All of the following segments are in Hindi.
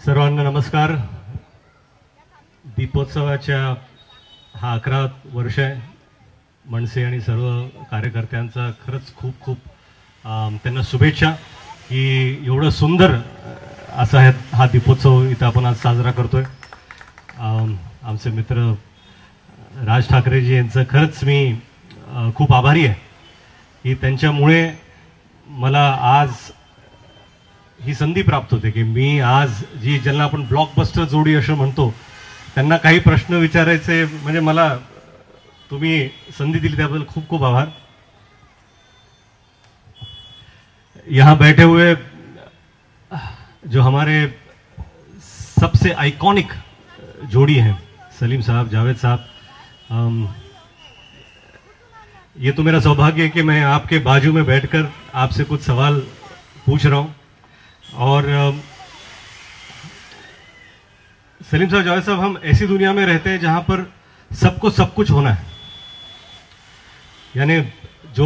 सर्वांना नमस्कार. दीपोत्सवाच्या हा 11 वर्ष आहे. मनसे आणि सर्व कार्यकर्त्यांचा खरंच खूप खूप त्यांना शुभेच्छा की एवढं सुंदर असा हा दीपोत्सव इथं आपण आज साजरा करतोय. आमचे मित्र राज ठाकरेजी यांचं खरंच मी खूप आभारी आहे की त्यांच्यामुळे मला आज ही संधी प्राप्त होते की मी आज जी ज्यांना आपण ब्लॉकबस्टर जोडी असं म्हणतो त्यांना काही प्रश्न विचारायचे म्हणजे मला तुम्ही संधी दिली त्याबद्दल खूप खूप आभार. यहाँ बैठे हुए जो हमारे सबसे आइकॉनिक जोड़ी हैं सलीम साहब, जावेद साहब, ये तो मेरा सौभाग्य है कि मैं आपके बाजू में बैठकर आपसे कुछ सवाल पूछ रहा हूं. और सलीम साहब, जावेद साहब, हम ऐसी दुनिया में रहते हैं जहां पर सबको सब कुछ होना है. यानी जो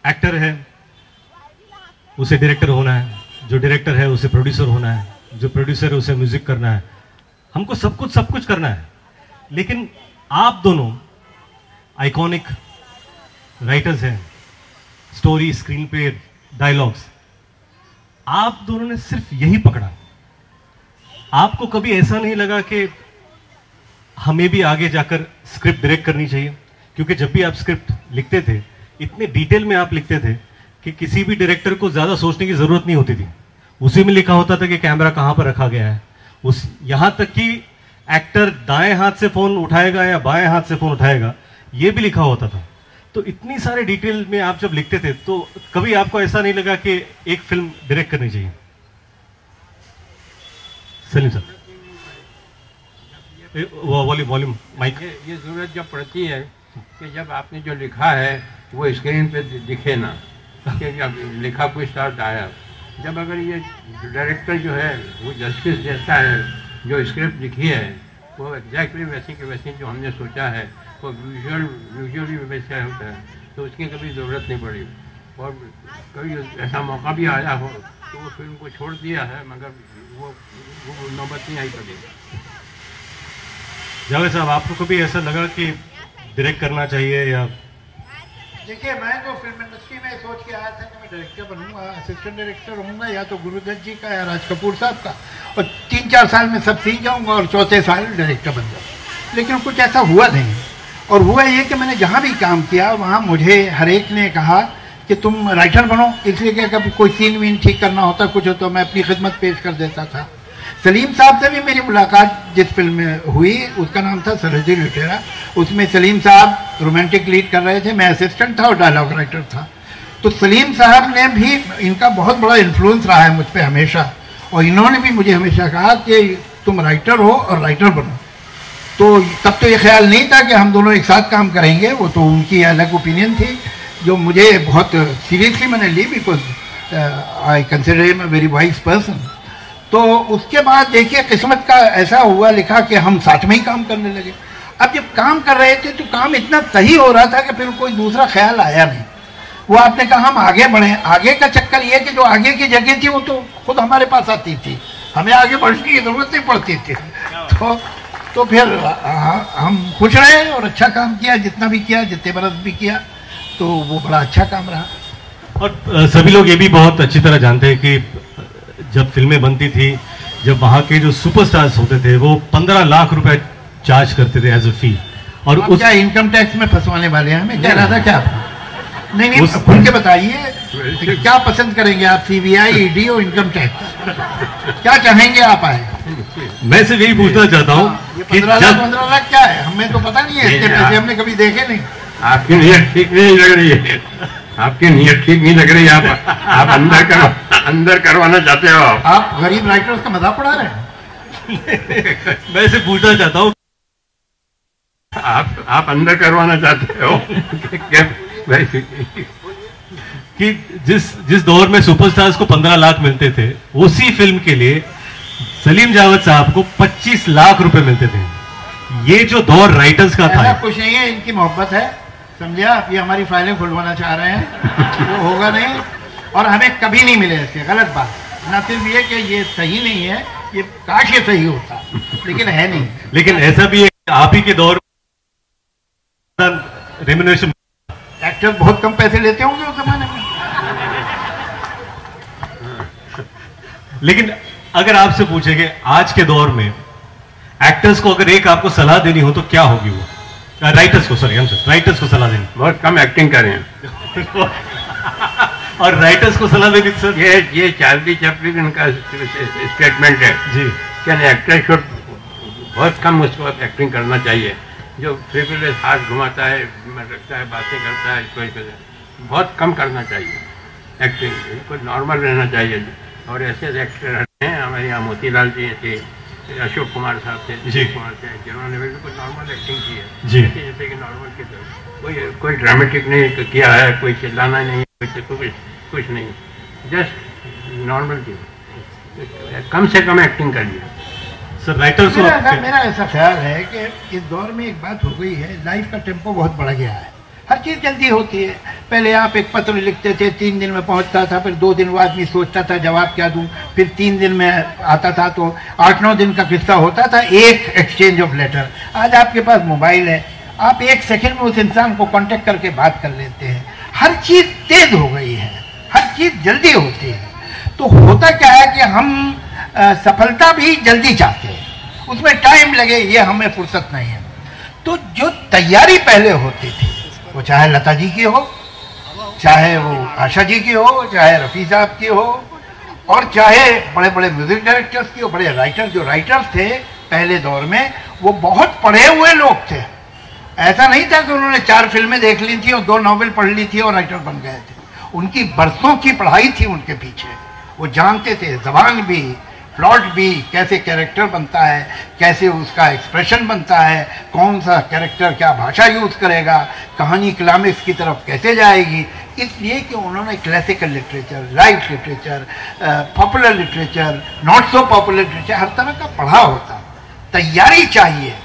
एक्टर है उसे डायरेक्टर होना है, जो डायरेक्टर है उसे प्रोड्यूसर होना है, जो प्रोड्यूसर है उसे म्यूजिक करना है. हमको सब कुछ करना है. लेकिन आप दोनों आइकॉनिक राइटर्स हैं, स्टोरी, स्क्रीन प्ले, डायलॉग्स. आप दोनों ने सिर्फ यही पकड़ा. आपको कभी ऐसा नहीं लगा कि हमें भी आगे जाकर स्क्रिप्ट डायरेक्ट करनी चाहिए? क्योंकि जब भी आप स्क्रिप्ट लिखते थे इतने डिटेल में आप लिखते थे कि किसी भी डायरेक्टर को ज्यादा सोचने की जरूरत नहीं होती थी. उसी में लिखा होता था कि कैमरा कहां पर रखा गया है. यहां तक कि एक्टर दाएं हाथ से फोन उठाएगा या बाएं हाथ से फोन उठाएगा यह भी लिखा होता था. तो इतनी सारे डिटेल में आप जब लिखते थे तो कभी आपको ऐसा नहीं लगा कि एक फिल्म डायरेक्ट करनी चाहिए? सलीम साहब, वॉल्यूम माइक. ये जरूरत जब पड़ती है कि जब आपने जो लिखा है वो स्क्रीन पे दिखे ना कि जब लिखा कोई स्टार्ट आया. जब अगर ये डायरेक्टर जो है वो जस्टिस देता है, जो स्क्रिप्ट लिखी है वो एग्जैक्टली वैसे के वैसे जो हमने सोचा है वो विजुअली वैसे होता है, तो उसकी कभी ज़रूरत नहीं पड़ी. और कभी ऐसा मौका भी आया हो तो वो फिल्म को छोड़ दिया है, मगर वो नौबत नहीं आई कभी. जावेद साहब, आपको कभी ऐसा लगा कि डायरेक्ट करना चाहिए? या देखिए, मैं तो फिल्म इंडस्ट्री में सोच के आया था कि मैं डायरेक्टर बनूंगा, असिस्टेंट डायरेक्टर होऊंगा या तो गुरुदत्त जी का या राज कपूर साहब का, और 3-4 साल में सब सीख जाऊंगा और चौथे साल डायरेक्टर बन जाऊंगा. लेकिन कुछ ऐसा हुआ नहीं. और हुआ ये कि मैंने जहाँ भी काम किया वहाँ मुझे हर एक ने कहा कि तुम राइटर बनो. इसलिए कि कभी कोई सीन वीन ठीक करना होता कुछ हो तो मैं अपनी खिदमत पेश कर देता था. सलीम साहब से भी मेरी मुलाकात जिस फिल्म में हुई उसका नाम था सरहदी लुटेरा. उसमें सलीम साहब रोमांटिक लीड कर रहे थे, मैं असिस्टेंट था और डायलॉग राइटर था. तो सलीम साहब ने भी, इनका बहुत बड़ा इन्फ्लुएंस रहा है मुझ पर हमेशा, और इन्होंने भी मुझे हमेशा कहा कि तुम राइटर हो और राइटर बनो. तो तब तो ये ख्याल नहीं था कि हम दोनों एक साथ काम करेंगे, वो तो उनकी अलग ओपिनियन थी जो मुझे बहुत सीरियसली मैंने ली, because I consider him a very wise person. तो उसके बाद देखिए किस्मत का ऐसा हुआ लिखा कि हम साथ में ही काम करने लगे. अब जब काम कर रहे थे तो काम इतना सही हो रहा था कि फिर कोई दूसरा ख्याल आया नहीं. वो आपने कहा हम आगे बढ़े. आगे का चक्कर ये कि जो आगे की जगह थी वो तो खुद हमारे पास आती थी, हमें आगे बढ़ने की जरूरत नहीं पड़ती थी. तो फिर हम खुश रहे और अच्छा काम किया, जितना भी किया, जितने बरस भी किया, तो वो बड़ा अच्छा काम रहा. और सभी लोग ये भी बहुत अच्छी तरह जानते हैं कि जब फिल्में बनती थी, जब वहाँ के जो सुपरस्टार्स होते थे वो 15 लाख रुपए चार्ज करते थे एज अ फी. और उस क्या इनकम टैक्स में फंसवाने वाले हैं हमें? कह रहा था क्या? नहीं, खुल के बताइए क्या पसंद करेंगे आप, CBI, ED और इनकम टैक्स? क्या चाहेंगे आप? आए मैं सिर्फ यही पूछना चाहता हूँ ये 15 लाख क्या है? हमें तो पता नहीं है, इतने पैसे हमने कभी देखे नहीं. आपकी नीयत ठीक नहीं लग रही है. आपकी नीयत ठीक नहीं लग रही है. आप अंदर करवाना चाहते हो. आप गरीब राइटर्स का मजाक उड़ा रहे हैं. मैं सिर्फ पूछना चाहता हूँ आप अंदर करवाना चाहते हो कि जिस दौर में सुपरस्टार्स को 15 लाख मिलते थे उसी फिल्म के लिए सलीम जावेद साहब को 25 लाख रुपए मिलते थे. ये जो दौर राइटर्स का था. कुछ नहीं है, इनकी मोहब्बत है, समझा. आप ये हमारी फाइलें खुलवाना चाह रहे हैं, वो होगा नहीं. और हमें कभी नहीं मिले इसके. गलत बात. न सिर्फ ये कि ये सही नहीं है, ये काश ये सही होता, लेकिन है नहीं। लेकिन ऐसा भी है आप ही के दौर में रेम्यूनरेशन, एक्टर बहुत कम पैसे लेते होंगे उस जमाने में। लेकिन अगर आपसे पूछेंगे आज के दौर में एक्टर्स को अगर एक आपको सलाह देनी हो तो क्या होगी वो? राइटर्स को, सॉरी राइटर्स को सलाह देनी। बहुत कम एक्टिंग करें। और राइटर्स को सलाह देनी सर? ये चार्ली चैपलिन का स्टेटमेंट है जी कि एक्टर शुड बहुत कम उसको एक्टिंग करना चाहिए। जो फ्रिवलेस हाथ घुमाता है, रखता है, बातें करता है, कोई बहुत कम करना चाहिए एक्टिंग, बिल्कुल नॉर्मल रहना चाहिए। और ऐसे एक्टर हैं हमारे यहाँ, मोतीलाल जी थे, अशोक कुमार साहब थे, दिलीप कुमार थे, जिन्होंने बिल्कुल नॉर्मल एक्टिंग की है जी। जैसे कि नॉर्मल की तरह कोई ड्रामेटिक नहीं किया है, कोई चिल्लाना नहीं, कुछ नहीं, जस्ट नॉर्मल की, कम से कम एक्टिंग करिए। सर राइटर्स मेरा ऐसा ख्याल है कि इस दौर में एक बात हो गई है, लाइफ का टेम्पो बहुत बढ़ गया है, हर चीज़ जल्दी होती है। पहले आप एक पत्र लिखते थे, 3 दिन में पहुंचता था, फिर 2 दिन वो आदमी सोचता था जवाब क्या दूं, फिर 3 दिन में आता था, तो 8-9 दिन का किस्सा होता था एक एक्सचेंज ऑफ लेटर। आज आपके पास मोबाइल है, आप 1 सेकंड में उस इंसान को कांटेक्ट करके बात कर लेते हैं। हर चीज़ तेज हो गई है, हर चीज़ जल्दी होती है। तो होता क्या है कि हम सफलता भी जल्दी चाहते हैं, उसमें टाइम लगे ये हमें फुर्सत नहीं है। तो जो तैयारी पहले होती थी, वो चाहे लता जी की हो, चाहे वो आशा जी की हो, चाहे रफ़ी साहब की हो, और चाहे बड़े बड़े म्यूजिक डायरेक्टर्स की हो, बड़े राइटर्स, जो राइटर्स थे पहले दौर में वो बहुत पढ़े हुए लोग थे। ऐसा नहीं था कि उन्होंने 4 फिल्में देख ली थी और 2 नॉवेल पढ़ ली थी और राइटर बन गए थे। उनकी बरसों की पढ़ाई थी उनके पीछे, वो जानते थे जबान भी, प्लॉट भी, कैसे कैरेक्टर बनता है, कैसे उसका एक्सप्रेशन बनता है, कौन सा कैरेक्टर क्या भाषा यूज़ करेगा, कहानी क्लाइमेक्स की तरफ कैसे जाएगी। इसलिए कि उन्होंने classical literature, light literature, popular literature, not so popular literature, हर तरह का पढ़ा होता। तैयारी चाहिए।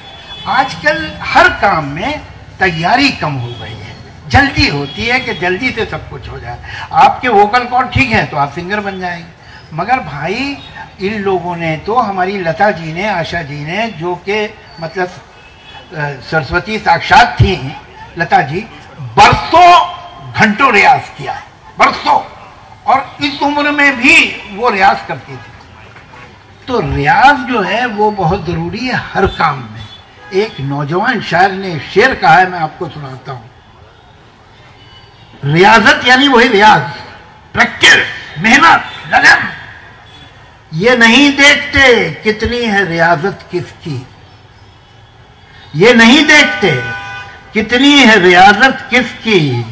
आजकल हर काम में तैयारी कम हो गई है, जल्दी होती है कि जल्दी से सब कुछ हो जाए। आपके वोकल कॉर्ड ठीक है तो आप सिंगर बन जाएंगे, मगर भाई इन लोगों ने तो, हमारी लता जी ने, आशा जी ने, जो कि मतलब सरस्वती साक्षात थी लता जी, बरसों घंटों रियाज किया, बरसों, और इस उम्र में भी वो रियाज करती थी। तो रियाज जो है वो बहुत ज़रूरी है हर काम में। एक नौजवान शायर ने शेर कहा है, मैं आपको सुनाता हूँ। रियाजत यानी वही रियाज, प्रैक्टिस, मेहनत, लगन। ये नहीं देखते कितनी है रियाजत किसकी, ये नहीं देखते कितनी है रियाजत किसकी,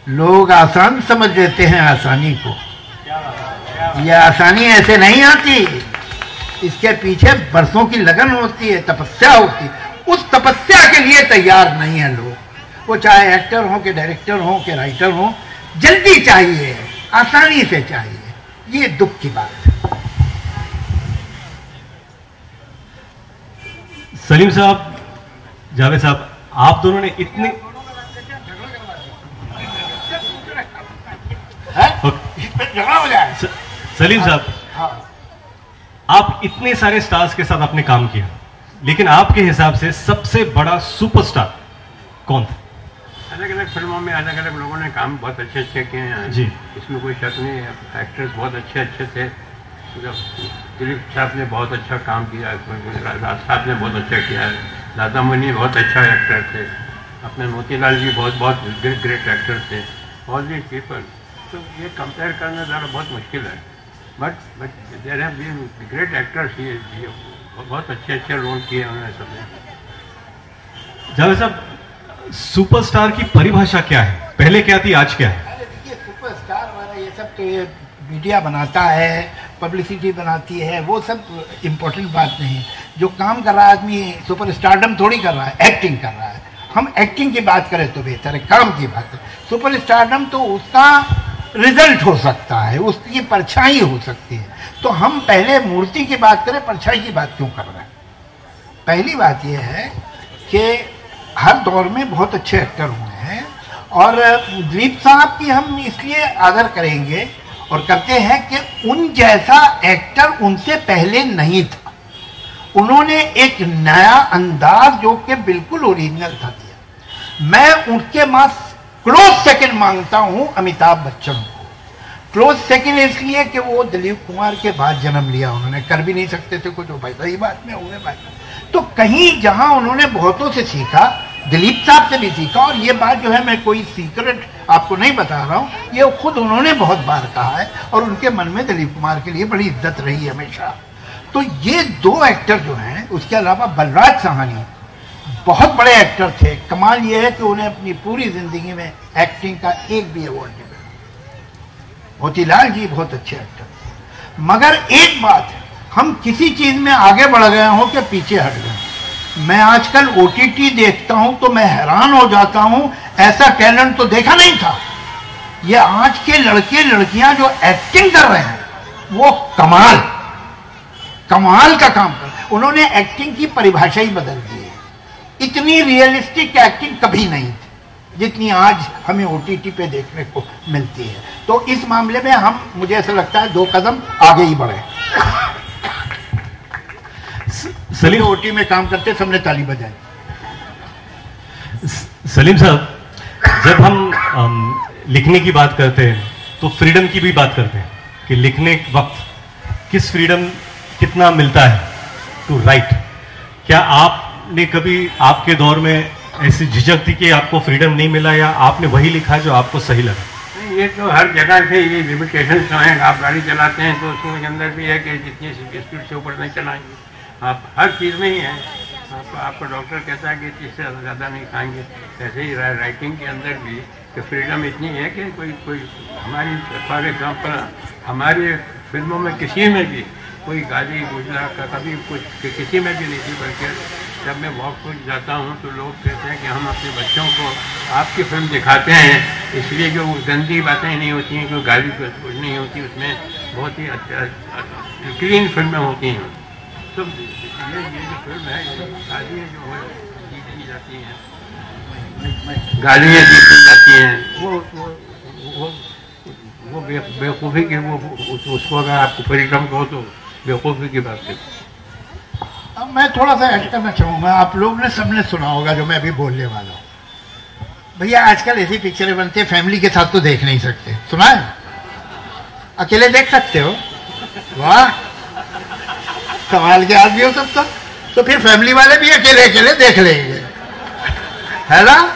लोग आसान समझ लेते हैं आसानी को। ये आसानी ऐसे नहीं आती, इसके पीछे बरसों की लगन होती है, तपस्या होती है। उस तपस्या के लिए तैयार नहीं है लोग, वो चाहे एक्टर हो कि डायरेक्टर हो कि राइटर हो, जल्दी चाहिए, आसानी से चाहिए। ये दुख की बात है। सलीम साहब, जावेद साहब, आप दोनों ने इतने झगड़ा हो जाए। सलीम साहब, आप इतने सारे स्टार्स के साथ आपने काम किया, लेकिन आपके हिसाब से सबसे बड़ा सुपरस्टार कौन था? अलग अलग फिल्मों में अलग अलग लोगों ने काम बहुत अच्छे अच्छे किए हैं जी, इसमें कोई शक नहीं है। एक्टर्स बहुत अच्छे अच्छे थे। दिलीप साहब ने बहुत अच्छा काम किया, राज साहब ने बहुत अच्छा किया है, दादा मुनि बहुत अच्छा एक्टर थे, अपने मोतीलाल जी बहुत बहुत ग्रेट एक्टर थे, ऑल दीज पीपल। तो ये कंपेयर करना ज़रा बहुत मुश्किल है, but there have been great actors. ये बहुत अच्छे अच्छे रोल किए उन्होंने सबने। जावेद साहब, सुपरस्टार की परिभाषा क्या है? पहले क्या थी, आज क्या है? अरे देखिए, सुपरस्टार वाला ये सब तो ये मीडिया बनाता है, पब्लिसिटी बनाती है, वो सब इम्पोर्टेंट बात नहीं। जो काम कर रहा है आदमी सुपरस्टारडम थोड़ी कर रहा है, एक्टिंग कर रहा है। हम एक्टिंग की बात करें तो बेहतर है, काम की बात है। सुपरस्टारडम तो उसका रिजल्ट हो सकता है, उसकी परछाई हो सकती है। तो हम पहले मूर्ति की बात करें, परछाई की बात क्यों कर रहे हैं? पहली बात यह है कि हर दौर में बहुत अच्छे एक्टर हुए हैं, और दिलीप साहब की हम इसलिए आदर करेंगे और करते हैं कि उन जैसा एक्टर उनसे पहले नहीं था। उन्होंने एक नया अंदाज जो कि बिल्कुल ओरिजिनल था दिया। मैं उनके पास क्लोज सेकंड मांगता हूं अमिताभ बच्चन को। क्लोज सेकंड इसलिए कि वो दिलीप कुमार के बाद जन्म लिया, उन्होंने कर भी नहीं सकते थे कुछ, भाई सही बात में हुए भाई। तो कहीं जहां उन्होंने बहुतों से सीखा, दिलीप साहब से भी सीखा, और ये बात जो है मैं कोई सीक्रेट आपको नहीं बता रहा हूं, ये खुद उन्होंने बहुत बार कहा है, और उनके मन में दिलीप कुमार के लिए बड़ी इज्जत रही है हमेशा। तो ये दो एक्टर जो हैं, उसके अलावा बलराज साहनी बहुत बड़े एक्टर थे। कमाल ये है कि उन्हें अपनी पूरी जिंदगी में एक्टिंग का एक भी अवार्ड नहीं मिला। मोतीलाल जी बहुत अच्छे एक्टर थे, मगर एक बात है, हम किसी चीज में आगे बढ़ गए हो कि पीछे हट गए। मैं आजकल OTT देखता हूं तो मैं हैरान हो जाता हूं, ऐसा टैलेंट तो देखा नहीं था। ये आज के लड़के लड़कियां जो एक्टिंग कर रहे हैं वो कमाल का काम कर रहे हैं। उन्होंने एक्टिंग की परिभाषा ही बदल दी है। इतनी रियलिस्टिक एक्टिंग कभी नहीं थी जितनी आज हमें OTT पे देखने को मिलती है। तो इस मामले में हम, मुझे ऐसा लगता है, 2 कदम आगे ही बढ़े। सलीम OT में काम करते सबने ताली बजाई। सलीम साहब, जब हम लिखने की बात करते हैं तो फ्रीडम की भी बात करते हैं कि लिखने वक्त किस फ्रीडम कितना मिलता है टू राइट। क्या आपने कभी आपके दौर में ऐसी झिझक थी कि आपको फ्रीडम नहीं मिला, या आपने वही लिखा जो आपको सही लगा? ये तो हर जगह से ये लिमिटेशन जो है, आप गाड़ी चलाते हैं तो उसके अंदर भी है कि जितनी स्पीड से ऊपर नहीं चलाएंगे, आप हर चीज़ में ही है। आपको डॉक्टर कहता है कि इससे ज़्यादा नहीं खाएंगे। ऐसे ही राइटिंग के अंदर भी कि फ्रीडम इतनी है कि कोई हमारी, फॉर एग्जाम्पल, हमारी फिल्मों में किसी में भी कोई गाली गुजरा का कभी कुछ किसी में भी नहीं थी। बल्कि जब मैं वॉक पर जाता हूँ तो लोग कहते हैं कि हम अपने बच्चों को आपकी फिल्म दिखाते हैं इसलिए कि वो गंदी बातें नहीं होती हैं, कोई गाली कुछ नहीं होती, उसमें बहुत ही अच्छा क्लीन फिल्में होती हैं। तो ये जो फिल्म है, गालियाँ जो है जीती जाती हैं, गालियाँ जीती जाती हैं, वो बेवकूफ़ी की, वो उसको अगर आपको परिक्रम कहो तो बेवकूफ़ी की बात है। अब मैं थोड़ा सा ऐड करना चाहूँगा। आप लोग ने सबने सुना होगा जो मैं अभी बोलने वाला हूँ। भैया आजकल ऐसी पिक्चरें बनती है, फैमिली के साथ तो देख नहीं सकते। सुना है? अकेले देख सकते हो? वाह, कमाल के आदमी हो सब। तो फिर फैमिली वाले भी अकेले अकेले देख लेंगे, है ना?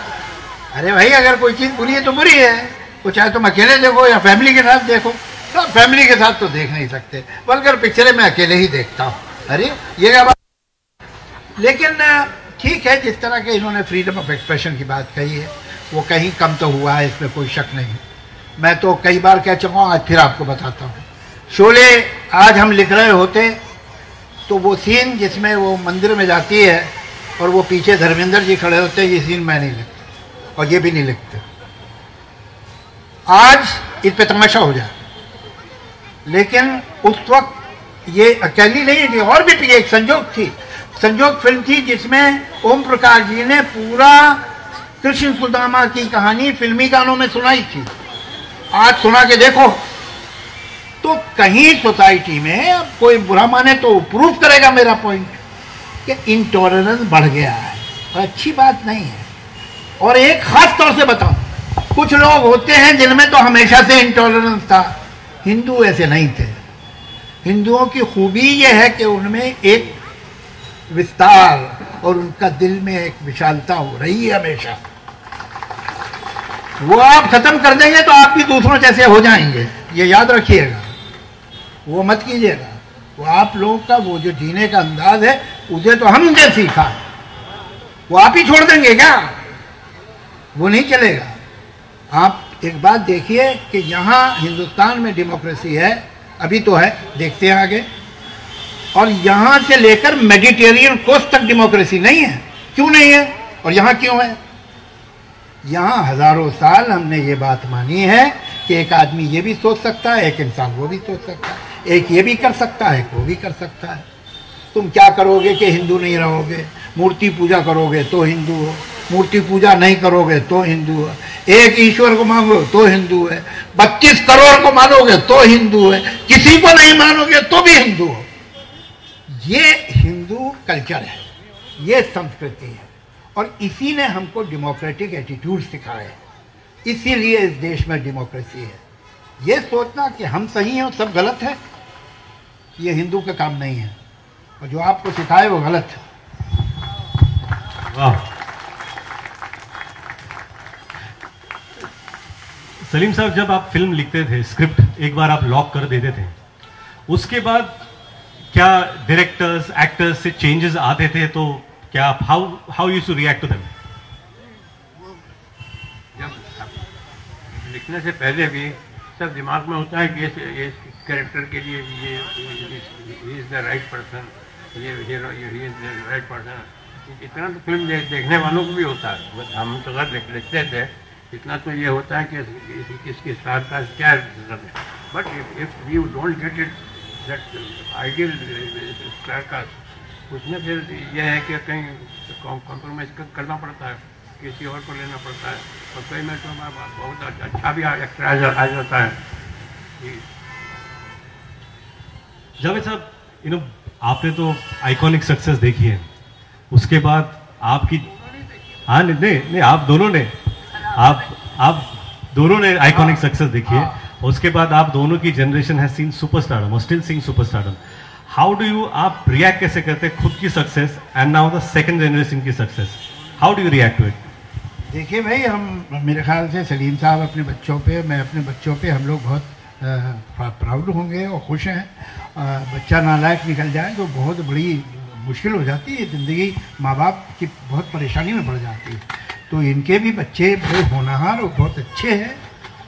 अरे भाई, अगर कोई चीज़ बुरी है तो बुरी है, वो चाहे तुम अकेले देखो या फैमिली के साथ देखो। तो फैमिली के साथ तो देख नहीं सकते, बल्कि पिक्चरें मैं अकेले ही देखता हूँ। अरे ये क्या बात। लेकिन ठीक है, जिस तरह के इन्होंने फ्रीडम ऑफ एक्सप्रेशन की बात कही है वो कहीं कम तो हुआ है, इसमें कोई शक नहीं। मैं तो कई बार कह चुका हूँ, आज फिर आपको बताता हूँ। शोले आज हम लिख रहे होते तो वो सीन जिसमें वो मंदिर में जाती है और वो पीछे धर्मेंद्र जी खड़े होते हैं, ये सीन मैं नहीं लिखता और ये भी नहीं लिखते। आज इस पे तमाशा हो जाए, लेकिन उस वक्त ये अकेली नहीं थी, और भी एक संजोग फिल्म थी जिसमें ओम प्रकाश जी ने पूरा कृष्ण सुदामा की कहानी फिल्मी गानों में सुनाई थी। आज सुना के देखो तो कहीं सोसाइटी में, अब कोई बुरा माने तो प्रूफ करेगा मेरा पॉइंट, कि इंटॉलरेंस बढ़ गया है और अच्छी बात नहीं है। और एक खास तौर से बताऊं, कुछ लोग होते हैं जिनमें तो हमेशा से इंटॉलरेंस था, हिंदू ऐसे नहीं थे। हिंदुओं की खूबी यह है कि उनमें एक विस्तार और उनका दिल में एक विशालता हो रही है हमेशा। वो आप खत्म कर देंगे तो आप भी दूसरों जैसे हो जाएंगे, ये याद रखिएगा, वो मत कीजिएगा। वो आप लोगों का वो जो जीने का अंदाज है उसे तो हमने सीखा, वो आप ही छोड़ देंगे क्या? वो नहीं चलेगा। आप एक बात देखिए कि यहाँ हिंदुस्तान में डेमोक्रेसी है, अभी तो है, देखते हैं आगे, और यहाँ से लेकर मेडिटेरियन कोस्ट तक डेमोक्रेसी नहीं है। क्यों नहीं है और यहाँ क्यों है? यहाँ हजारों साल हमने ये बात मानी है कि एक आदमी ये भी सोच सकता है, एक इंसान वो भी सोच सकता है, एक ये भी कर सकता है, एक वो भी कर सकता है। तुम क्या करोगे कि हिंदू नहीं रहोगे? मूर्ति पूजा करोगे तो हिंदू हो, मूर्ति पूजा नहीं करोगे तो हिंदू हो। एक ईश्वर को मांगो तो हिंदू है, 32 करोड़ को मानोगे तो हिंदू है, किसी को नहीं मानोगे तो भी हिंदू हो। ये हिंदू कल्चर है, ये संस्कृति है, और इसी ने हमको डेमोक्रेटिक एटीट्यूड सिखाया है। इसीलिए इस देश में डेमोक्रेसी है। ये सोचना कि हम सही हैं और सब गलत है, ये हिंदू का काम नहीं है, और जो आपको सिखाए वो गलत है। वाह। सलीम साहब, जब आप फिल्म लिखते थे, स्क्रिप्ट एक बार आप लॉक कर देते थे, उसके बाद क्या डायरेक्टर्स एक्टर्स से चेंजेस आते थे? तो क्या आप how used to react to them? जब लिखने से पहले भी सब दिमाग में होता है कि ये कैरेक्टर के लिए ये इज द राइट पर्सन, ये हीरो ये इज द राइट पर्सन। इतना तो फिल्म देखने वालों को भी होता है, हम तो अगर लिखते थे इतना तो ये होता है कि इसके साथ साथ क्या है। But if you don't get it that ideal star cast, उसमें फिर यह है कि कहीं कॉम्प्रोमाइज़ करना पड़ता है, किसी और को लेना पड़ता है, और कई में तो बहुत अच्छा भी एक्टर आ जाता है। जावेद साहब, आपने तो आइकॉनिक सक्सेस देखी है, उसके बाद आपकी हाँ नहीं आप दोनों ने आप दोनों ने आइकॉनिक सक्सेस देखी है, उसके बाद आप दोनों की जनरेशन है सीन सुपरस्टारडम और still seeing superstardom. How do you, आप रिएक्ट कैसे करते हैं खुद की success and now the second generation की success? How do you react to it? देखिए भाई, हम मेरे ख्याल से सलीम साहब अपने बच्चों पे, मैं अपने बच्चों पे, हम लोग बहुत प्राउड होंगे और खुश हैं। बच्चा नालायक निकल जाए तो बहुत बड़ी मुश्किल हो जाती है ज़िंदगी, माँ बाप की बहुत परेशानी में पड़ जाती है। तो इनके भी बच्चे बड़े होनहार और बहुत अच्छे हैं,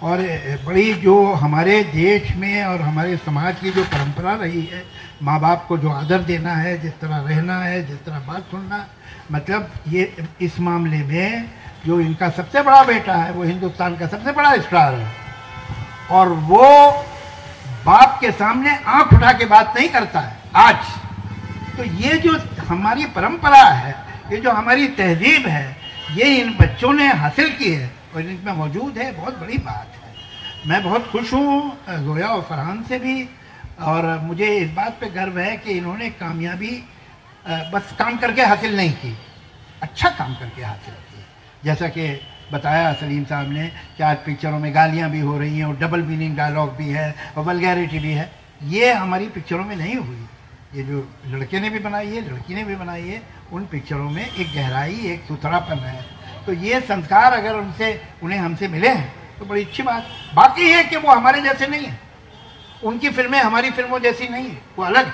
और बड़ी जो हमारे देश में और हमारे समाज की जो परंपरा रही है, माँ बाप को जो आदर देना है, जिस तरह रहना है, जिस तरह बात सुनना, मतलब ये इस मामले में जो इनका सबसे बड़ा बेटा है वो हिंदुस्तान का सबसे बड़ा स्टार है, और वो बाप के सामने आंख उठा के बात नहीं करता है आज। तो ये जो हमारी परंपरा है, ये जो हमारी तहजीब है, ये इन बच्चों ने हासिल की है और इनमें मौजूद है, बहुत बड़ी बात है। मैं बहुत खुश हूँ गोया और फरहान से भी, और मुझे इस बात पे गर्व है कि इन्होंने कामयाबी बस काम करके हासिल नहीं की, अच्छा काम करके हासिल की। जैसा कि बताया सलीम साहब ने कि आज पिक्चरों में गालियाँ भी हो रही हैं और डबल मीनिंग डायलॉग भी है और वल्गैरिटी भी है, ये हमारी पिक्चरों में नहीं हुई। ये जो लड़के ने भी बनाई है, लड़की ने भी बनाई है, उन पिक्चरों में एक गहराई, एक सुथरापन है। तो ये संस्कार अगर उन्हें हमसे मिले हैं तो बड़ी अच्छी बात। बाकी है कि वो हमारे जैसे नहीं है, उनकी फिल्में हमारी फिल्मों जैसी नहीं है, वो अलग है,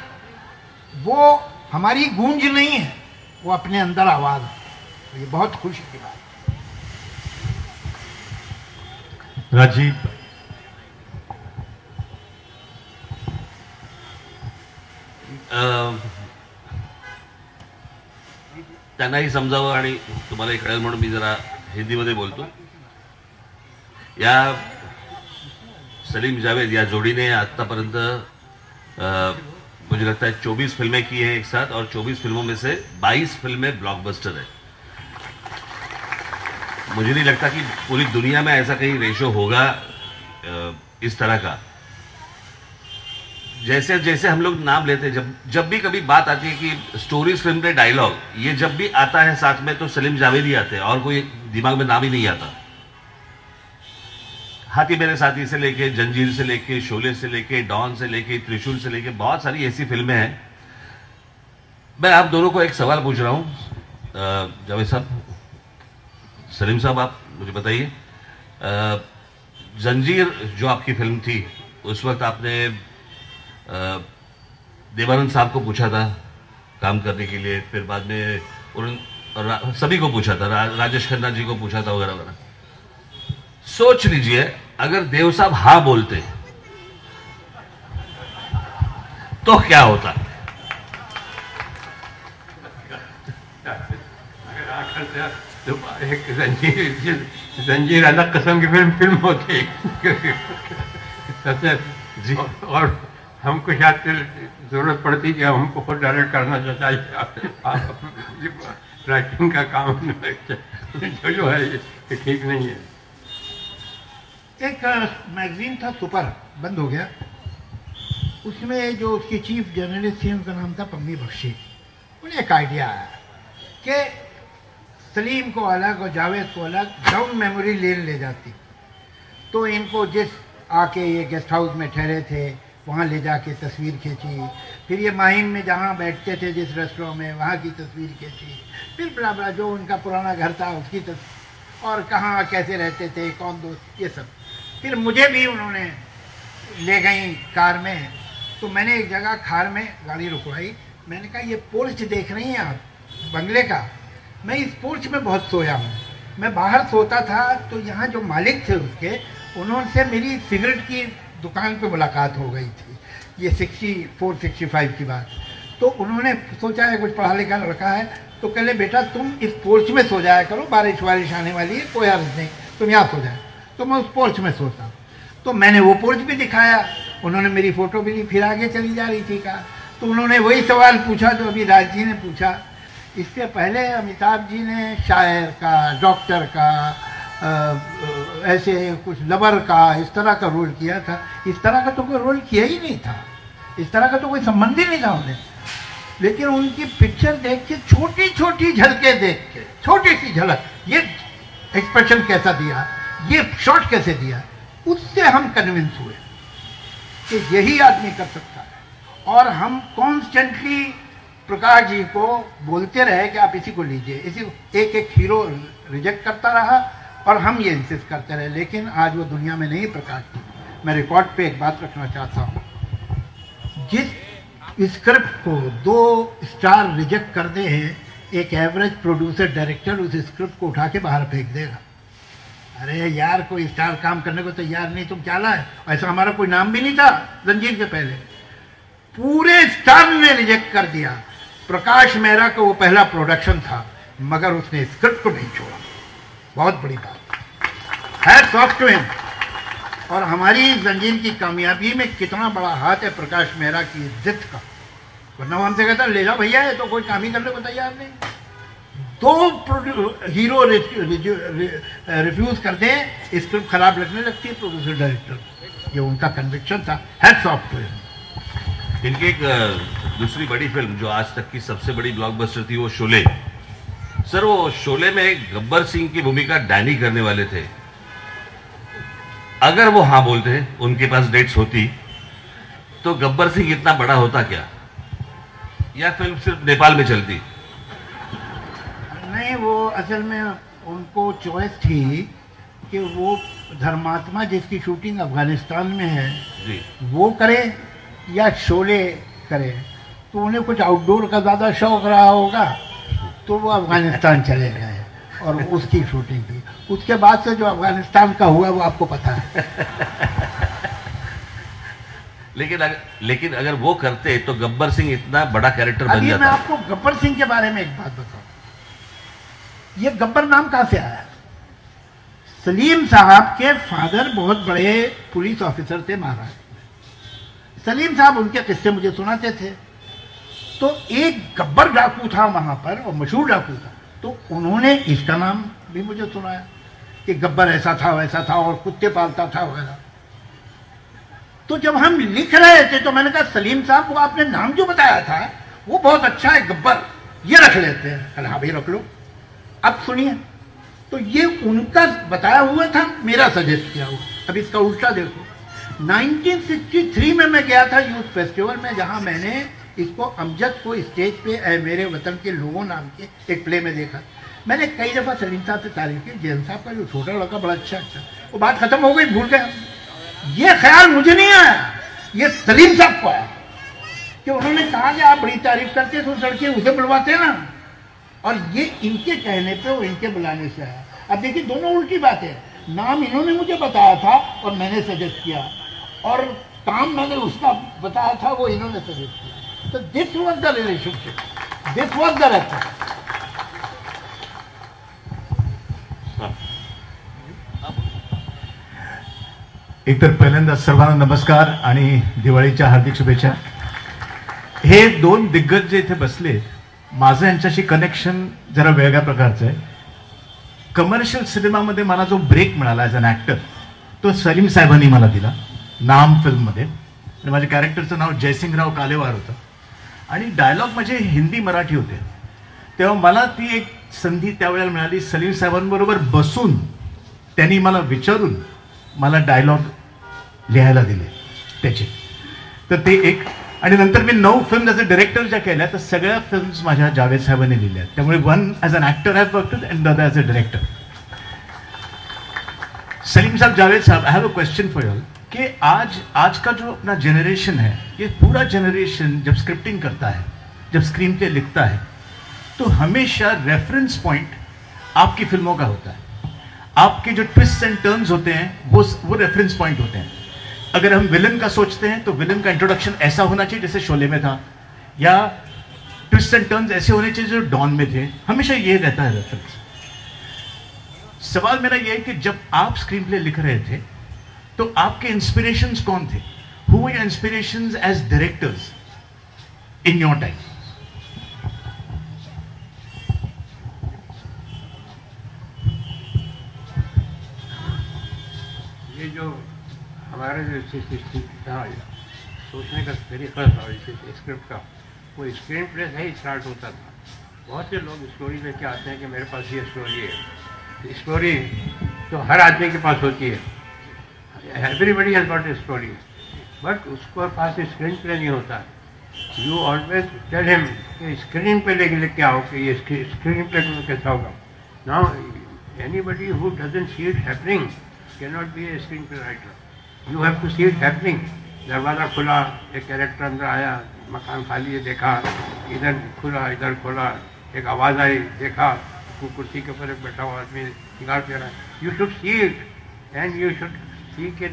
वो हमारी गूंज नहीं है, वो अपने अंदर आवाज़ है। तो ये बहुत खुशी की बात। राजीव, त्यांनाही समजावं आणि तुम्हालाही कळेल म्हणून मी जरा हिंदीमध्ये बोलतो। या सलीम जावेद या जोड़ी ने आतापर्यंत मुझे लगता है 24 फिल्में की हैं एक साथ, और 24 फिल्मों में से 22 फिल्में ब्लॉकबस्टर है। मुझे नहीं लगता कि पूरी दुनिया में ऐसा कहीं रेशो होगा इस तरह का। जैसे जैसे हम लोग नाम लेते हैं, जब भी कभी बात आती है कि स्टोरीज फिल्म पे डायलॉग, ये जब भी आता है साथ में तो सलीम जावेद ही आते हैं, और कोई दिमाग में नाम ही नहीं आता। हाथी मेरे साथी से लेके, जंजीर से लेके, शोले से लेके, डॉन से लेके, त्रिशूल से लेके, बहुत सारी ऐसी फिल्में हैं। मैं आप दोनों को एक सवाल पूछ रहा हूं, जावेद साहब, सलीम साहब, आप मुझे बताइए, जंजीर जो आपकी फिल्म थी, उस वक्त आपने देवानंद साहब को पूछा था काम करने के लिए, फिर बाद में सभी को पूछा था, राजेश खन्ना जी को पूछा था वगैरह वगैरह। सोच लीजिए अगर देव साहब हाँ बोलते तो क्या होता? तो एक जंजीर अलग किस्म की फिल्म होती सबसे जी, और हमको शायद जरूरत पड़ती कि हमको खुद डायरेक्ट करना चाहिए। राइटिंग का काम जो है ये ठीक नहीं है। एक मैगजीन था सुपर, बंद हो गया। उसमें जो उसकी चीफ जर्नलिस्ट थी उनका नाम था पम्मी बख्शी। उन्हें एक आइडिया आया कि सलीम को अलग और जावेद को अलग डाउन मेमोरी लेन ले जाती, तो इनको जिस आके ये गेस्ट हाउस में ठहरे थे वहाँ ले जाके तस्वीर खींची, फिर ये माहिम में जहाँ बैठते थे जिस रेस्टोरेंट में वहाँ की तस्वीर खींची, फिर बड़ा बड़ा जो उनका पुराना घर था उसकी तस्वीर, और कहाँ कैसे रहते थे, कौन दोस्त, ये सब। फिर मुझे भी उन्होंने ले गई कार में, तो मैंने एक जगह खार में गाड़ी रुकवाई। मैंने कहा ये पोर्च देख रही हैं आप बंगले का, मैं इस पोर्च में बहुत सोया हूँ। मैं बाहर सोता था तो यहाँ जो मालिक थे उसके, उन्होंने मेरी सिगरेट की दुकान पे मुलाकात हो गई थी, ये 64-65 की बात। तो उन्होंने सोचा है कुछ पढ़ा लिखा लड़का है, तो कहले बेटा तुम इस पोर्च में सो जाया करो, बारिश वारिश आने वाली है, कोई हर्ज नहीं, तुम यहाँ सो जाए। तो मैं उस पोर्च में सोता। तो मैंने वो पोर्च भी दिखाया, उन्होंने मेरी फ़ोटो भी ली, फिर आगे चली जा रही थी कहा। तो उन्होंने वही सवाल पूछा जो अभी राज जी ने पूछा। इससे पहले अमिताभ जी ने शायर का, डॉक्टर का, ऐसे कुछ लवर का, इस तरह का रोल किया था। इस तरह का तो कोई रोल किया ही नहीं था, इस तरह का तो कोई संबंध ही नहीं था उन्हें। लेकिन उनकी पिक्चर देख के, छोटी छोटी झलकें देख के, छोटी सी झलक, ये एक्सप्रेशन कैसा दिया, ये शॉट कैसे दिया, उससे हम कन्विंस हुए कि यही आदमी कर सकता है। और हम कॉन्स्टेंटली प्रकाश जी को बोलते रहे कि आप इसी को लीजिए, इसी को। एक एक हीरो रिजेक्ट करता रहा और हम ये इंसिस्ट करते रहे, लेकिन आज वो दुनिया में नहीं प्रकाश जी। मैं रिकॉर्ड पे एक बात रखना चाहता हूँ, जिस स्क्रिप्ट को 2 स्टार रिजेक्ट कर दे हैं, एक एवरेज प्रोड्यूसर डायरेक्टर उस स्क्रिप्ट को उठा के बाहर फेंक देगा। अरे यार कोई स्टार काम करने को तैयार नहीं, तुम क्या लाए? ऐसा हमारा कोई नाम भी नहीं था जंजीर के पहले, पूरे स्टार ने रिजेक्ट कर दिया। प्रकाश मेहरा का वो पहला प्रोडक्शन था, मगर उसने स्क्रिप्ट को नहीं छोड़ा। बहुत बड़ी बात, हैट्स ऑफ टू हिम। और हमारी जंजीर की कामयाबी में कितना बड़ा हाथ है प्रकाश मेहरा की इज्जत का, वरना वो हमसे कहता ले जाओ भैया, है तो कोई काम ही करने को तैयार नहीं। 2 हीरो रिफ्यूज कर दें, स्क्रिप्ट खराब लगने लगती है प्रोड्यूसर डायरेक्टर, ये उनका कन्विक्शन था। Hats off to him. इनकी एक दूसरी बड़ी फिल्म जो आज तक की सबसे बड़ी ब्लॉकबस्टर थी, वो शोले। सर वो शोले में गब्बर सिंह की भूमिका डैनी करने वाले थे। अगर वो हाँ बोलते, उनके पास डेट्स होती, तो गब्बर सिंह इतना बड़ा होता क्या, या फिल्म सिर्फ नेपाल में चलती? नहीं, वो असल में उनको चॉइस थी कि वो धर्मात्मा जिसकी शूटिंग अफगानिस्तान में है जी, वो करे या शोले करे। तो उन्हें कुछ आउटडोर का ज़्यादा शौक रहा होगा, तो वो अफगानिस्तान चले गए और उसकी शूटिंग थी। उसके बाद से जो अफगानिस्तान का हुआ वो आपको पता है। लेकिन अगर वो करते तो गब्बर सिंह इतना बड़ा कैरेक्टर बन जाता। मैं आपको गब्बर सिंह के बारे में एक बात बताऊं, ये गब्बर नाम कहां से आया? सलीम साहब के फादर बहुत बड़े पुलिस ऑफिसर थे महाराष्ट्र। सलीम साहब उनके किस्से मुझे सुनाते थे। तो एक गब्बर डाकू था वहां पर, और मशहूर डाकू था, तो उन्होंने इसका नाम भी मुझे सुनाया कि गब्बर ऐसा था वैसा था और कुत्ते पालता था वगैरह। तो जब हम लिख रहे थे तो मैंने कहा सलीम साहब वो आपने नाम जो बताया था वो बहुत अच्छा है, गब्बर, ये रख लेते हैं। कल हाँ भाई रख लो। अब सुनिए, तो ये उनका बताया हुआ था, मेरा सजेस्ट किया हुआ। अब इसका उल्टा देखो, 1963 में मैं गया था यूथ फेस्टिवल में, जहां मैंने इसको अमजद को स्टेज पे ऐ मेरे वतन के लोगों नाम के एक प्ले में देखा। मैंने कई दफ़ा सलीम साहब से तारीफ की, जैन साहब का जो छोटा लड़का बड़ा अच्छा, वो बात खत्म हो गई, भूल गए। ये ख्याल मुझे नहीं आया, ये सलीम साहब को आया कि उन्होंने कहा कि आप बड़ी तारीफ करते तो लड़के उसे बुलवाते ना, और ये इनके कहने पे और इनके बुलाने से आया। अब देखिए दोनों उल्टी बात है, नाम इन्होंने मुझे बताया था और मैंने सजेस्ट किया, और काम मैंने उसका बताया था वो इन्होंने सजेस्ट किया। तो this was the relationship, this was the reference. एकतर पहिल्यांदा सर्वांना नमस्कार आणि दिवाळीच्या हार्दिक शुभेच्छा। हे 2 दिग्गज जे इथे बसले, माझं यांच्याशी कनेक्शन जरा वेगळ्या प्रकारचं आहे। कमर्शियल सिनेमामध्ये मला जो ब्रेक मिळाला ॲज अन ॲक्टर, तो सलीम साहेबांनी मला दिला नाम फिल्ममध्ये. आणि माझ्या कॅरेक्टरचं नाव जयसिंगराव कालेवार होतं आणि डायलॉग माझे हिंदी मराठी होते. तेव्हा मला ती एक संधी त्यावेळेला मिळाली. सलीम साहेबांबरोबर बसून त्यांनी मला विचारून मला डायलॉग लिहायला दिले त्याचे. तर ते एक. आणि नंतर मी 9 फिल्म ॲज अ डिरेक्टर ज्या केल्या तर सगळ्या फिल्म्स माझ्या जावेद साहेबांनी लिहिल्या. त्यामुळे one as an actor have worked and the other as a director. Salim sahab, Javed साहब, I have a question for you कि आज का जो अपना जनरेशन है, ये पूरा जनरेशन जब स्क्रिप्टिंग करता है, जब स्क्रीन प्ले लिखता है, तो हमेशा रेफरेंस पॉइंट आपकी फिल्मों का होता है. आपके जो ट्विस्ट एंड टर्न्स होते हैं वो रेफरेंस पॉइंट होते हैं. अगर हम विलन का सोचते हैं तो विलन का इंट्रोडक्शन ऐसा होना चाहिए जैसे शोले में था, या ट्विस्ट एंड टर्न्स ऐसे होने चाहिए जो डॉन में थे. हमेशा ये रहता है रेफरेंस. सवाल मेरा ये है कि जब आप स्क्रीन प्ले लिख रहे थे तो आपके इंस्पिरेशंस कौन थे? Who were your inspirations as directors in your time? ये जो हमारे जो सोचने का तरीका था स्क्रिप्ट का, वो स्क्रीन प्ले से ही स्टार्ट होता था. बहुत से लोग स्टोरी लेके आते हैं कि मेरे पास ये स्टोरी है. स्टोरी तो हर आदमी के पास होती है, everybody has got a story, but उसके पास स्क्रीन प्ले नहीं होता. यू ऑलवेज टेल हिम कि स्क्रीन पे लेके लिख के आओ कि ये स्क्रीन प्ले कैसा होगा. Now anybody who doesn't see it happening can not be a screenplay writer. You have to see it happening. दरवाज़ा खुला, एक कैरेक्टर अंदर आया, मकान खाली है, देखा, इधर खुला इधर खोला, एक आवाज़ आई, देखा कुर्सी के ऊपर एक बैठा हुआ आदमी सिगार पी रहा है. You should see it and you should see के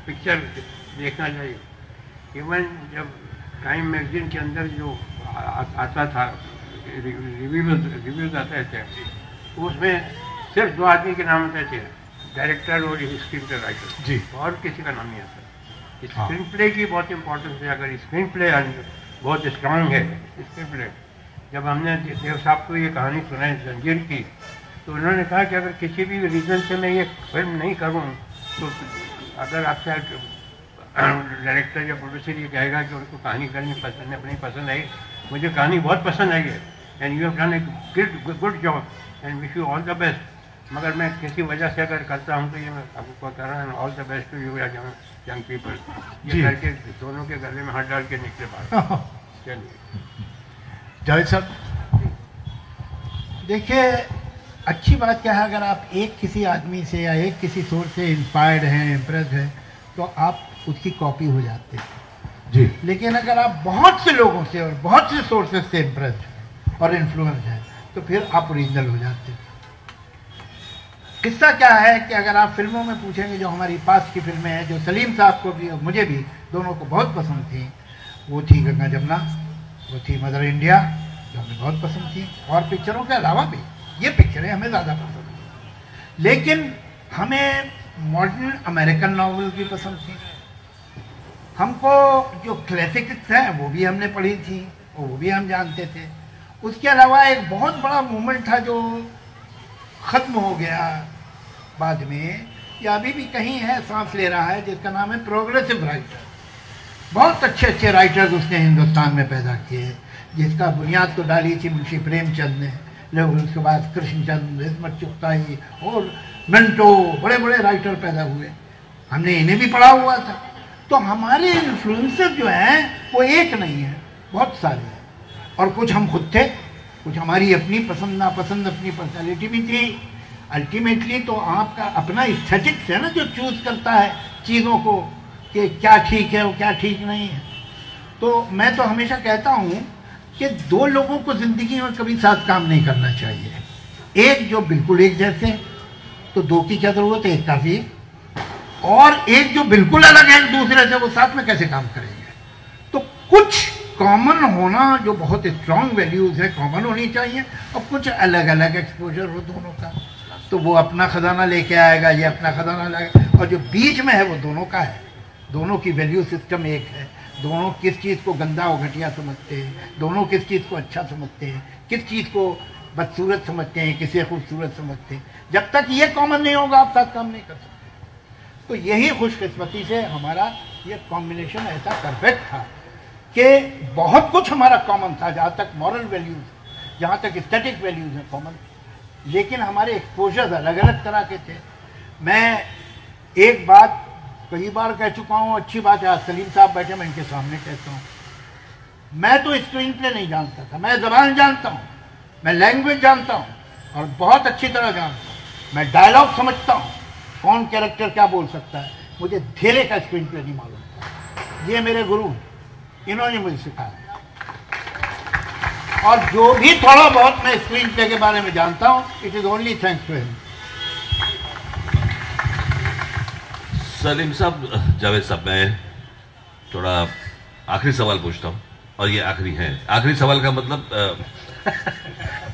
पिक्चर देखना चाहिए. इवन जब टाइम मैगजीन के अंदर जो आता था रिव्यूज आते थे, उसमें सिर्फ 2 आदमी के नाम आते थे, डायरेक्टर और स्क्रीन प्ले राइटर जी, और किसी का नाम नहीं आता. स्क्रीन प्ले की बहुत इंपॉर्टेंस है. अगर स्क्रीन प्ले बहुत स्ट्रांग है स्क्रीन प्ले. जब हमने देव साहब को ये कहानी सुनाई जंजीर की, तो उन्होंने कहा कि अगर किसी भी रीज़न से मैं ये फिल्म नहीं करूँ तो अगर आपसे डायरेक्टर या प्रोड्यूसर ये कहेगा कि उनको कहानी करनी पसंद नहीं पसंद आई, मुझे कहानी बहुत पसंद आई है and you have done a good job and wish you all the best, मगर मैं किसी वजह से अगर करता हूँ तो ये मैं आपको कह रहा हूँ all the best to you young people. ये करके दोनों के गले में हाथ डाल के निकले बाहर. चलिए जावेद साहब. देखिए, अच्छी बात क्या है, अगर आप एक किसी आदमी से या एक किसी सोर्स से इंस्पायर्ड हैं, इम्प्रेस्ड हैं, तो आप उसकी कॉपी हो जाते हैं जी. लेकिन अगर आप बहुत से लोगों से और बहुत से सोर्सेज से इम्प्रेस्ड और इन्फ्लुएंस हैं तो फिर आप ओरिजिनल हो जाते हैं. किस्सा क्या है कि अगर आप फिल्मों में पूछेंगे, जो हमारी पास की फिल्में हैं, जो सलीम साहब को भी और मुझे भी दोनों को बहुत पसंद थी, वो थी गंगा जमुना, वो थी मदर इंडिया, जो हमें बहुत पसंद थी, और पिक्चरों के अलावा भी ये पिक्चरें हमें ज़्यादा पसंद थी. लेकिन हमें मॉडर्न अमेरिकन नॉवेल भी पसंद थी. हमको जो क्लासिक्स हैं वो भी हमने पढ़ी थी और वो भी हम जानते थे. उसके अलावा एक बहुत बड़ा मूवमेंट था जो ख़त्म हो गया बाद में, या अभी भी कहीं है, सांस ले रहा है, जिसका नाम है प्रोग्रेसिव राइटर. बहुत अच्छे अच्छे राइटर्स उसने हिंदुस्तान में पैदा किए, जिसका बुनियाद तो डाली थी मुंशी प्रेमचंद ने, लेकिन उसके बाद कृष्णचंद, इस्मत चुगताई और मिंटो, बड़े बड़े राइटर पैदा हुए. हमने इन्हें भी पढ़ा हुआ था. तो हमारे इन्फ्लुएंसेस जो हैं वो एक नहीं है, बहुत सारे हैं. और कुछ हम खुद थे, कुछ हमारी अपनी पसंद नापसंद, अपनी पर्सनैलिटी भी थी. अल्टीमेटली तो आपका अपना एस्थेटिक्स है ना जो चूज़ करता है चीज़ों को, कि क्या ठीक है और क्या ठीक नहीं है. तो मैं तो हमेशा कहता हूँ कि 2 लोगों को ज़िंदगी में कभी साथ काम नहीं करना चाहिए. एक जो बिल्कुल एक जैसे, तो 2 की क्या ज़रूरत है, एक काफ़ी है. और एक जो बिल्कुल अलग है एक दूसरे से, वो साथ में कैसे काम करेंगे. तो कुछ कॉमन होना, जो बहुत स्ट्रांग वैल्यूज़ है, कॉमन होनी चाहिए, और कुछ अलग अलग एक्सपोजर हो दोनों का, तो वो अपना खजाना लेके आएगा, ये अपना खजाना लाएगा. और जो बीच में है वो दोनों का है. दोनों की वैल्यू सिस्टम एक है. दोनों किस चीज़ को गंदा और घटिया समझते हैं, दोनों किस चीज़ को अच्छा समझते हैं, किस चीज़ को बदसूरत समझते हैं, किसे खूबसूरत समझते हैं. जब तक ये कॉमन नहीं होगा आप साथ काम नहीं कर सकते. तो यही खुशकिस्मती से हमारा ये कॉम्बिनेशन ऐसा परफेक्ट था कि बहुत कुछ हमारा कॉमन था, जहाँ तक मॉरल वैल्यूज़, जहाँ तक एस्थेटिक वैल्यूज़ हैं कॉमन, लेकिन हमारे एक्सपोजर्स अलग अलग तरह के थे। मैं एक बात कई बार कह चुका हूँ, अच्छी बात है, आज सलीम साहब बैठे, मैं इनके सामने कहता हूँ, मैं तो स्क्रीन प्ले नहीं जानता था, मैं ज़बान जानता हूँ, मैं लैंग्वेज जानता हूँ और बहुत अच्छी तरह जानता हूँ, मैं डायलॉग समझता हूँ, कौन कैरेक्टर क्या बोल सकता है, मुझे धेरे का स्क्रीन प्ले नहीं मालूम था। ये मेरे गुरु, इन्होंने मुझे सिखाया, और जो भी थोड़ा बहुत मैं स्क्रीन प्ले के बारे में जानता हूँ, it is only thanks to him. Salim sahab, Javed साहब, मैं थोड़ा आखिरी सवाल पूछता हूँ, और ये आखिरी है। आखिरी सवाल का मतलब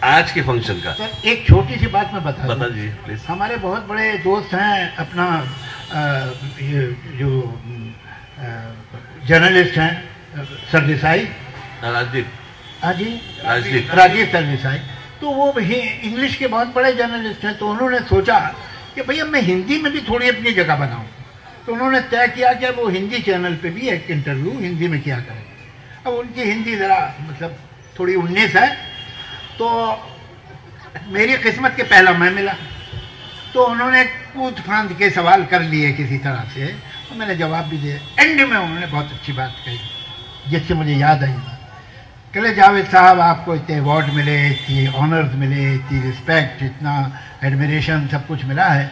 आज के फंक्शन का। सर एक छोटी सी बात मैं बता दीजिए प्लीज। हमारे बहुत बड़े दोस्त हैं, अपना ये जो जर्नलिस्ट हैं सरदेसाई, राजदीप, हाँ जी, राजीव सरदेसाई, तो वो इंग्लिश के बहुत बड़े जर्नलिस्ट हैं। तो उन्होंने सोचा कि भैया मैं हिंदी में भी थोड़ी अपनी जगह बनाऊं, तो उन्होंने तय किया कि वो हिंदी चैनल पे भी एक इंटरव्यू हिंदी में किया करें। अब उनकी हिंदी ज़रा मतलब थोड़ी 19 है, तो मेरी किस्मत के पहला मैं मिला, तो उन्होंने कूद फांद के सवाल कर लिए किसी तरह से, तो मैंने जवाब भी दिया। एंड में उन्होंने बहुत अच्छी बात कही जिससे मुझे याद आई। कहले जावेद साहब, आपको इतने अवार्ड मिले, इतनी ऑनर्स मिले, इतनी रिस्पेक्ट, इतना एडमिरेशन, सब कुछ मिला है,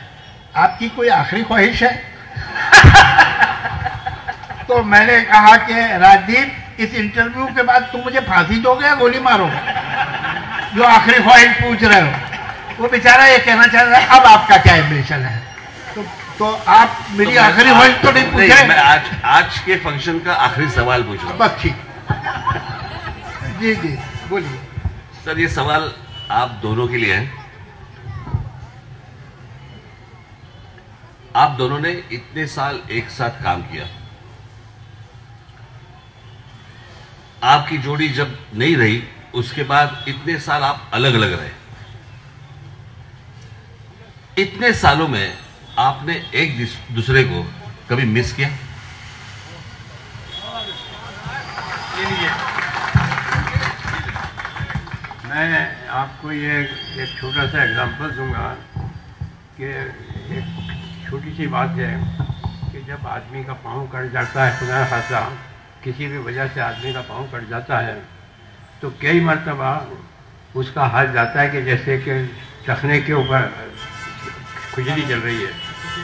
आपकी कोई आखिरी ख्वाहिश है? तो मैंने कहा कि राजदीप, इस इंटरव्यू के बाद तुम मुझे फांसी दोगे या गोली मारोगे, जो आखिरी ख्वाहिश पूछ रहे हो? वो बेचारा ये कहना चाह रहा है अब आपका क्या एम्बिशन है, तो आप मेरी आखिरी ख्वाहिश तो नहीं पूछे। मैं आज के फंक्शन का आखिरी सवाल पूछ रहा हूँ। बस ठीक, जी जी बोलिए। सर ये सवाल आप दोनों के लिए है। आप दोनों ने इतने साल एक साथ काम किया, आपकी जोड़ी जब नहीं रही उसके बाद इतने साल आप अलग अलग रहे। इतने सालों में आपने एक दूसरे को कभी मिस किया? मैं आपको ये एक छोटा सा एग्जांपल दूंगा कि एक छोटी सी बात है कि जब आदमी का पाँव कट जाता है, खुदा खासा किसी भी वजह से आदमी का पाँव कट जाता है, तो कई मरतबा उसका हाथ जाता है कि जैसे कि टखने के ऊपर खुजली चल रही है,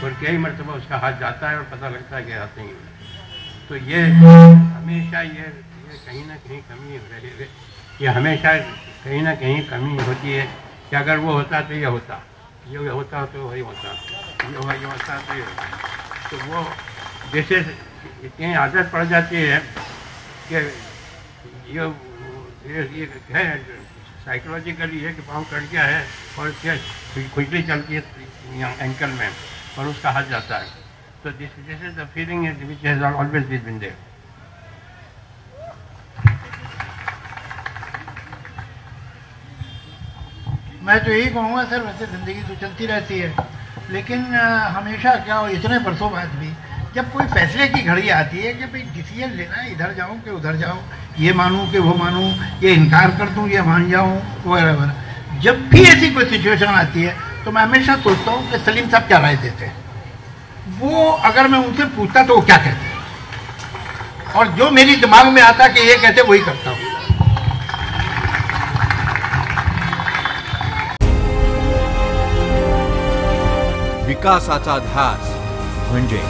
और कई मरतबा उसका हाथ जाता है और पता लगता है कि हाथ नहीं है। तो ये हमेशा ये कहीं ना कहीं कमी रही, ये हमेशा कहीं ना कहीं कमी होती है कि अगर वो होता तो ये होता, ये होता तो वही होता, ये होता तो ये होता। तो वो जैसे इतनी आदत पड़ जाती है कि ये है साइकोलॉजिकली है कि पाँव कट गया है और क्या खुजली चलती है एंकल में और उसका हाथ जाता है। तो this is the feeling which has always been there. मैं तो यही कहूँगा सर, वैसे ज़िंदगी तो चलती रहती है, लेकिन हमेशा क्या हो, इतने बरसों बाद भी जब कोई फैसले की घड़ी आती है कि भाई डिसीजन लेना है, इधर जाऊँ कि उधर जाऊँ, ये मानूँ कि वो मानूँ, ये इनकार कर दूँ, ये मान जाऊँ, वगैरह वगैरह, जब भी ऐसी कोई सिचुएशन आती है तो मैं हमेशा सोचता हूँ कि सलीम साहब क्या राय देते हैं। वो अगर मैं उनसे पूछता तो वो क्या कहते हैं, और जो मेरी दिमाग में आता कि ये कहते वही करता हूँ। विकासाचा ध्यास म्हणजे